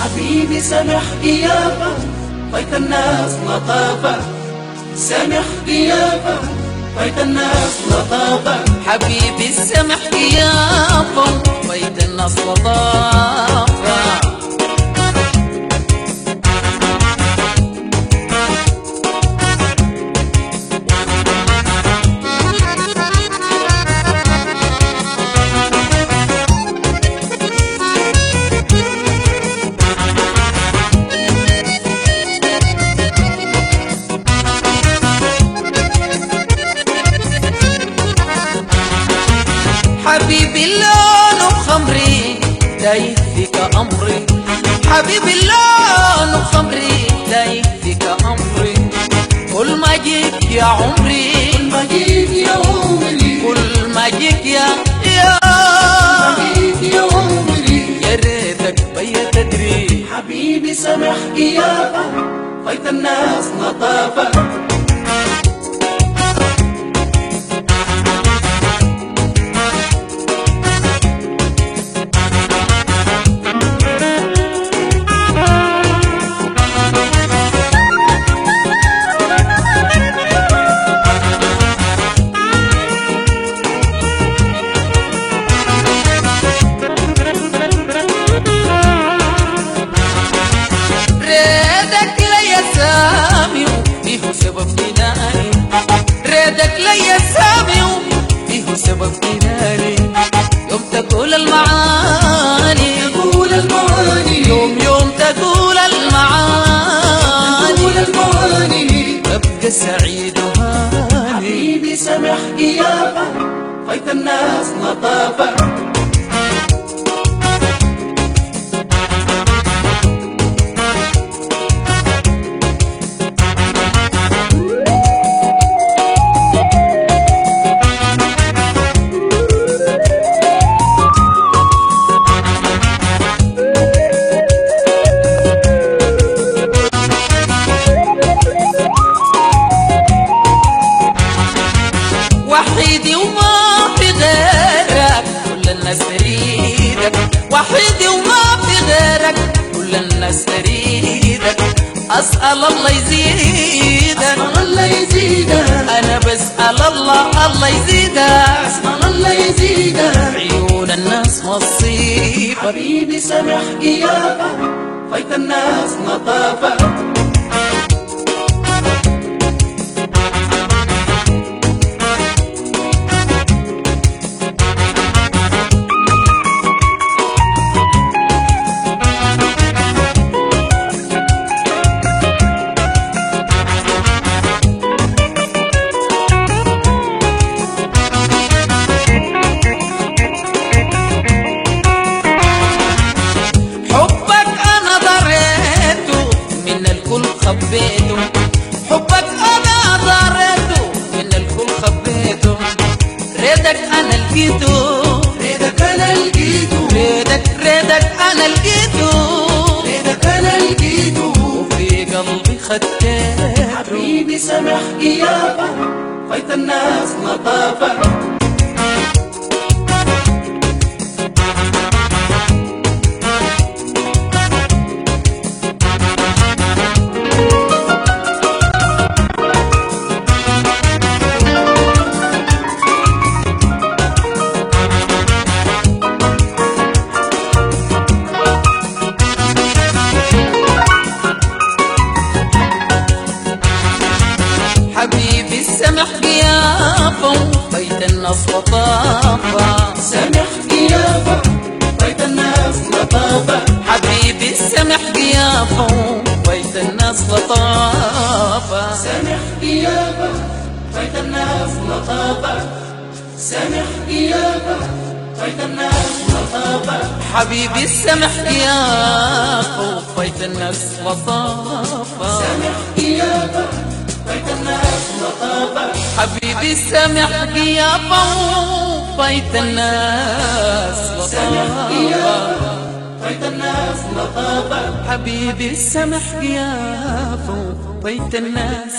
حبيبي سامح غيابه، فايت الناس لطافة. سامح غيابه، فايت الناس لطافة. حبيبي سامح غيابه، فايت الناس لطافة. حبيبي اللون خمري دايب فيك أمري، حبيبي اللون خمري دايب فيك أمري. كل ما جيت يا عمري، كل ما جيت يا عمري، كل ما جيت يا عمري، يا ريتك بيا تدري. حبيبي سامح غيابه، فايت الناس لطافة. سبب جناني يوم تقول المعاني، تقول المعاني، يوم تقول المعاني، تقول المعاني، أبقى سعيد وهاني. حبيبي سامح غيابه، فايت الناس لطافة. وحيدي وما في غيرك، كل الناس تريدك. وحيدي وما في غيرك، كل الناس تريدك. أسأل الله يزيدك، أسأل الله يزيدك، أنا بسأل الله يزيدك. أسأل الله يزيدك، عيون الناس مصيبة. حبيبي سامح غيابه، فايت الناس لطافة. خبيته حبك أنا ضريته، من الكل خبيته. ريدك أنا لقيته، ريدك أنا لقيته، ريدك أنا لقيته، ريدك أنا لقيته، وفي قلبي خدته. حبيبي سامح غيابه، فايت الناس لطافة. حبيبي سامح غيابه، فايت الناس لطافة. سامح غيابه، فايت الناس لطافة. حبيبي سامح غيابه، فايت الناس لطافة. سامح غيابه، فايت الناس لطافة. سامح غيابه، فايت الناس لطافة. حبيبي سامح غيابه، فايت الناس لطافة. سامح غيابه، فايت الناس لطافة. حبيبي سامح غيابه، فايت الناس لطافة. فايت الناس لطافة. حبيبي سامح غيابه، فايت الناس